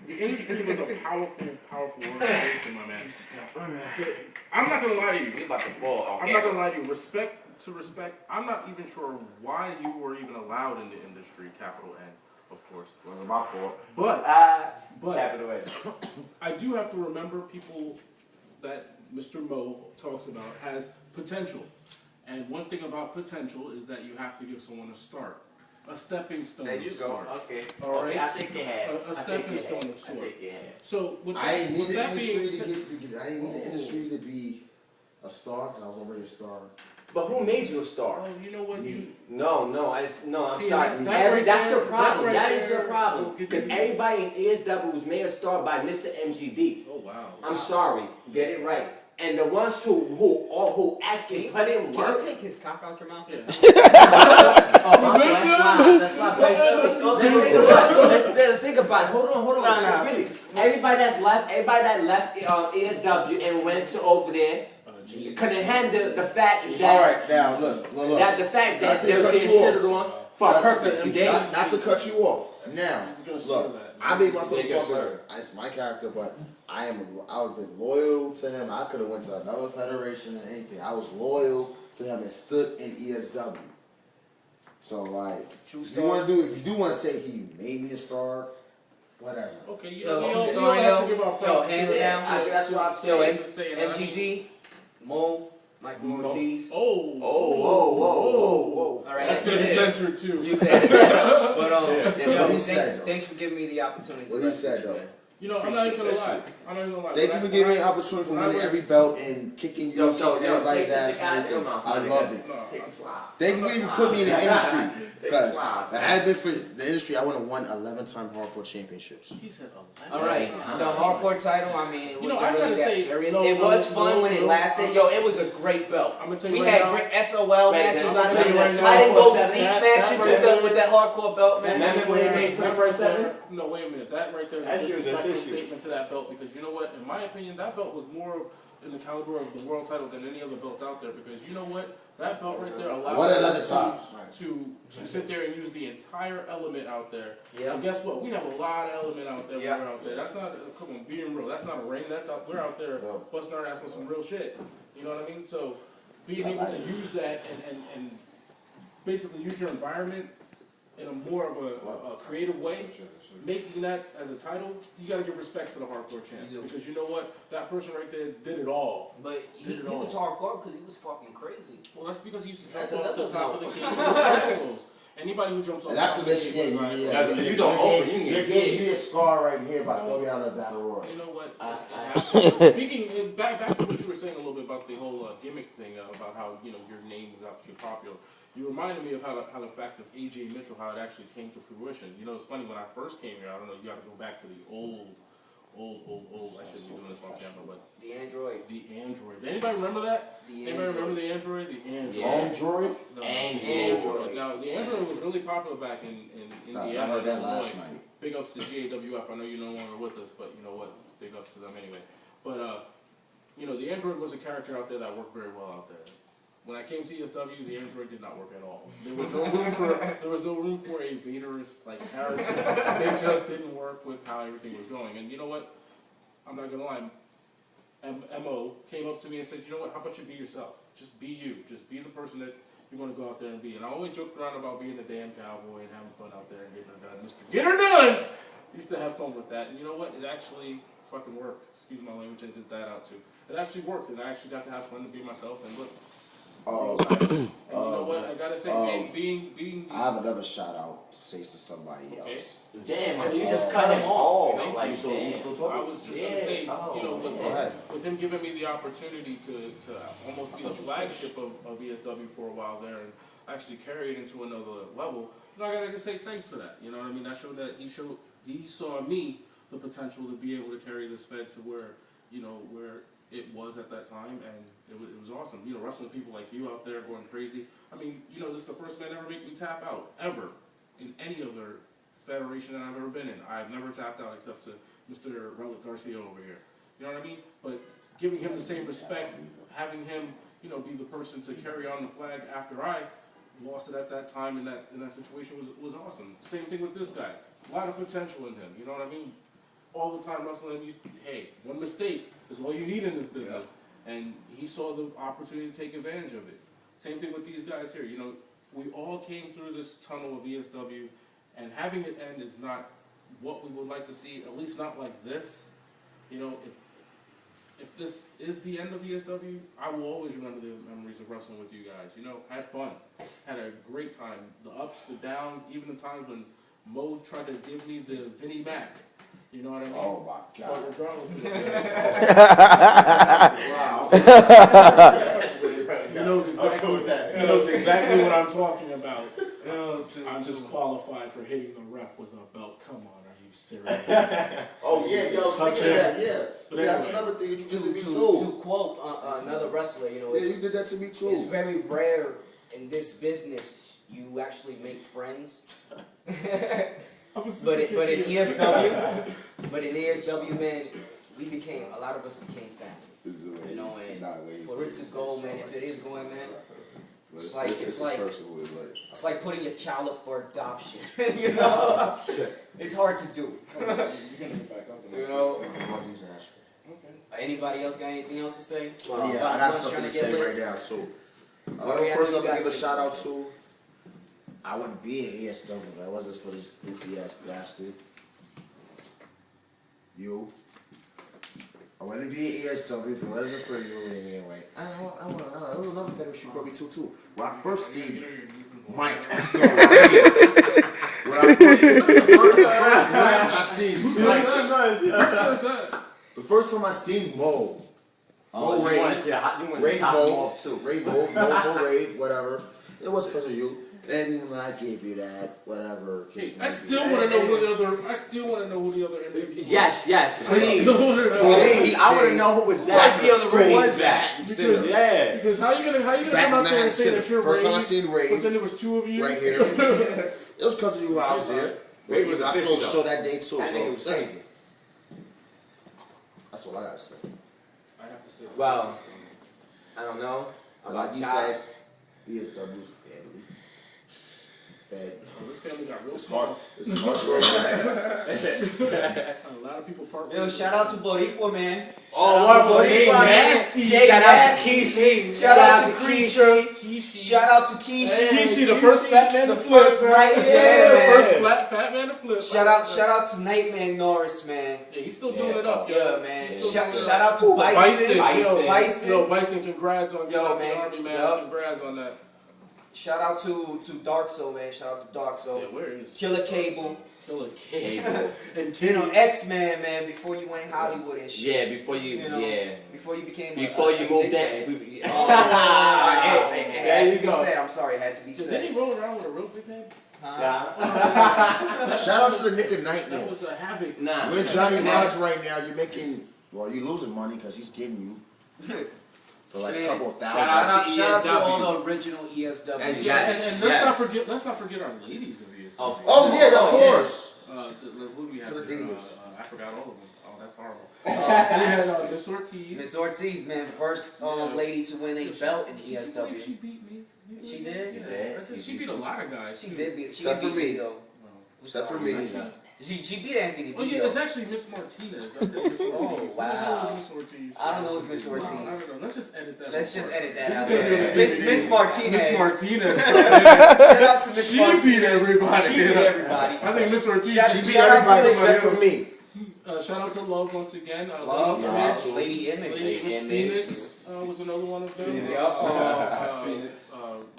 The industry was a powerful organization, my man. I'm not gonna lie to you. We about to fall. I'm not gonna lie to you. Respect to respect. I'm not even sure why you were even allowed in the industry. Capital N, of course. Wasn't my fault. But Capital N. I do have to remember people that Mr. Mo talks about has potential. And one thing about potential is that you have to give someone a start. A stepping stone. There you of go. sort. Okay. All right. I shake your hand. A stepping stone of sort. I shake your hand. So with I didn't need the that being industry I didn't need the industry to be a star because I was already a star. But who made you a star? well, you know what? No, I'm See, sorry. That's your problem. That is your problem. Because everybody in ESW was made a star by Mr. MGD. Oh wow. I'm sorry. Get it right. And the ones who actually put in Can work. you take his cock out your mouth? That's not Let's think about it. Hold on. Nah. Really, everybody that left ESW and went to over there couldn't handle the fact that. All right, now look. That the fact that Not to they was cut getting you off. shitted on for a purpose. Not to cut you off. Now, He's gonna say look, that. I made myself Yes, star sir. because it's my character, but I was been loyal to him. I could have went to another federation and anything. I was loyal to him and stood in ESW. So like, if you do want to say he made me a star, whatever. Okay, you Yo, don't true have story, to give our props. hands to- down. That's what I'm Yo, saying. MGD, Mo, Michael Ortiz. Oh. Whoa. All right, That's gonna be censored too. You can. But Yeah, what he said, though. thanks for giving me the opportunity. What he said though. You know, I'm not even gonna lie. Thank you for giving me an opportunity for winning every belt and kicking you, kicking everybody's take the ass and guy out everything. your mouth, I man. love it. Take the slide. Thank you for even putting me in the industry. Because if slides. it had been for the industry, I would have won 11-time hardcore championships. He said 11. All right, the hardcore title. I mean, it You know, wasn't I really gotta that say, serious. no, It no, was fun no, when it no, lasted. Yo, it was a great belt. I'm gonna tell you We right had now. great SOL matches. I'm I gonna tell you right didn't now, go that- seat that- matches that- with that hardcore belt, man. Remember when he made 24/7? No, wait a minute. That right there is That a shit was disrespectful official. statement to that belt because you know what? In my opinion, that belt was more in the caliber of the world title than any other belt out there because you know what? That belt right there allowed What us 11 times? to sit there and use the entire element out there. Yeah. And guess what? We have a lot of element out there when Yeah. we're out there. That's not, come on, being real. That's not a ring. We're out there No. busting our ass on some real shit. You know what I mean? So being able to use that and basically use your environment in a more of a creative way, making that as a title, you gotta give respect to the hardcore champ. You do. Because you know what? That person right there did it all. But he was hardcore because he was fucking crazy. Well, that's because he used to That's jump off the another top of the note. cage with his eyes closed. Anybody who jumps off And the that's top a of the bitch. cage with his eyes closed. You don't open, you can You get gave me a scar right here by throwing me out of the battle royal. You know what? I- Speaking back to what you were saying a little bit about the whole gimmick thing about how your name is actually popular. You reminded me of how the fact of AJ Mitchell, how it actually came to fruition. You know, it's funny when I first came here. I don't know. You got to go back to the old. I shouldn't be doing this on camera, but The Android. the Android. Anybody remember that? Anybody remember the Android? The Android. Yeah. Android? No, Android. Now the Android was really popular back in I Indiana. heard that and last Illinois. night. Big ups to GAWF. I know you're no longer with us, but you know what? Big ups to them anyway. But the Android was a character out there that worked very well out there. When I came to ESW, the Android did not work at all. There was no room for a Vaderist like character. It just didn't work with how everything was going. And you know what? I'm not gonna lie. Mo came up to me and said, "You know what? How about you be yourself? Just be you. Just be the person that you want to go out there and be." And I always joked around about being a damn cowboy and having fun out there and getting her done. Mr. Get her done! Used to have fun with that. And you know what? It actually fucking worked. Excuse my language, I did that out too. It actually worked, and I actually got to have fun to be myself. And look, and you know what? I gotta say, being. I have another shout out to say to somebody Okay. else. Damn, you just cut him off. Thank Like, you. So you still I talking? was just gonna say, Go ahead. with him giving me the opportunity to almost be the flagship of ESW for a while there, and actually carry it into another level. I gotta just say thanks for that. You know what I mean? That showed that he saw me the potential to be able to carry this Fed to where it was at that time, and it was awesome. Wrestling people like you out there going crazy. I mean, this is the first man ever make me tap out, ever, in any other federation that I've ever been in. I've never tapped out except to Mr. Relic Garcia over here. You know what I mean? But giving him the same respect, having him, be the person to carry on the flag after I lost it at that time in that situation was awesome. Same thing with this guy. A lot of potential in him. You know what I mean? all the time wrestling. Hey, one mistake is all you need in this business. And he saw the opportunity to take advantage of it. Same thing with these guys here. You know, we all came through this tunnel of ESW, and having it end is not what we would like to see, at least not like this. You know, if this is the end of ESW, I will always remember the memories of wrestling with you guys. You know, had fun, had a great time. The ups, the downs, even the times when Mo tried to give me the Vinnie Mac. You know what I mean? Oh my God. But regardless of he knows exactly what I'm talking about. I'm disqualified for hitting the ref with a belt. Come on, are you serious? Oh yeah, yo, speaking of that, yeah. But That's anyway. another thing you did to me To too. quote another wrestler, you know, Yeah, it's, you did that to me it's too. very rare in this business you actually make friends. But in ESW, man, a lot of us became family. You know, and for it to go, man, if it is going, man, it's like putting your child up for adoption. You know, it's hard to do. You know. Anybody else got anything else to say? Yeah, I got something to say right now too. Another person I'm gonna give a shout out to. I wouldn't be in ESW if I wasn't for this goofy ass bastard. You. I wouldn't be in ESW if it wasn't for you anyway. I want to know. There was another federation brought me to too. When I first seen Mike. When I the first time I seen Mo. Mo Rave. Rave, whatever. It was because of you. And I gave you that, whatever. I still want to know who the other. I still want to know who the other MVP was. Yes, please. I want to Please, I want to know who was that. That's the other other was that? Because how you gonna come out there and say that you're First time I Rave, seen but Rave then there was two of you right here. It was because of you I was there. Rave was I official, still though. show that day too. That So nigga was thank crazy. you. That's all I gotta say. I have to say. Well, I don't know. Like you said, ESW's family. Bad. This family got real It's smart. hard. It's hard. A lot of people park. Yo, shout out to Boricua, man. Oh, Jay Nasty. Shout out to Kishi. Shout out to Creature. Kishi. Shout out to Kishi. Kishi, the first fat man to flip. first right Yeah, there, the man. first fat man to flip. Shout out to Nightman Norris, man. Yeah, he's still doing it up, yo. Yeah, man. He's still Shout doing it out up. to Bison. Bison. Yo, Bison, congrats on getting Yo, out the man. army, man. Yup. Congrats on that. Shout out to Darkso, man. Shout out to Darkso. Yeah, where is Killer Cable. Killer Cable. And You know, X-Man, man, before you went Hollywood and shit. Yeah, before you, You know, yeah. Before you became Before you moved that. that. There you go. I'm sorry, it had to be Did he said. roll around with a real big head? Shout out to the Nick and Night That man. was a havoc. Nah. You're in Johnny Lodge right now. You're making. Well, you're losing money because he's getting you for like a couple of thousand. Shout out to ESW. all the original ESW. And Yeah, Yes, and yes. let's not forget our ladies of ESW. Oh, Oh yeah, of course. Who do we have? To the here? Divas. I forgot all of them. Oh, that's horrible. We had Miss Ortiz. Miss Ortiz, man, first lady to win a belt in She ESW. beat me. She did? She did. She beat a lot of guys. She too. did beat. She Except beat for me. though. Except for me. She beat Anthony Oh yeah, Vito. it's actually Miss Martinez. I said Miss Ortiz. Oh, wow. Who the hell is Miss Ortiz? I don't know who's Miss Ortiz. I don't know. Let's just edit that. Let's just edit that This out. is gonna be a Miss big Miss deal. Martinez. Miss Martinez. Shout out to Miss She Martinez. beat everybody. She beat everybody. I think Miss Ortiz. Shout- She beat Shout out to everybody the- except for me. Shout out to Love once again. Love, Yeah, Lady absolutely. Lady Image. Lady Image. Phoenix was another one of them. Phoenix.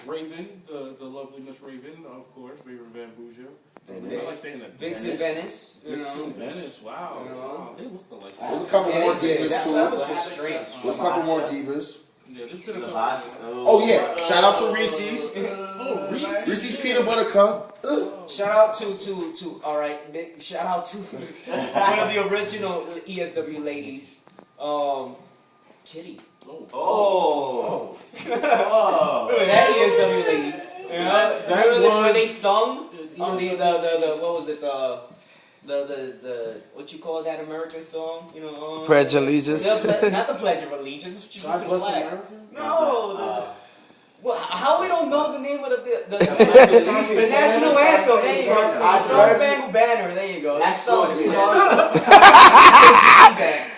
Raven, the lovely Miss Raven, of course, Raven Van Bouja. I Venice. like saying that. Vixen Venice. You Vixen know. Venice. Wow. You know. Wow. They looked alike. There's a couple more divas that too. was just strange. There's a couple more divas. Yeah, there's been a couple. Oh yeah, shout out to Reese's. Oh, Reese. Reese's peanut butter cup. Shout out to all right. Shout out to one of the original ESW ladies, Kitty. Oh. That ESW lady. That Remember when was- they sung on the what was it the what you call that American song? You know. Pledge allegiance. Not the Pledge of Allegiance. It's what you God to the bless flag. America. No. Well, how we don't know the name of the national anthem? There you go. The Star Spangled Banner. There you go. That's so.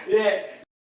Yeah.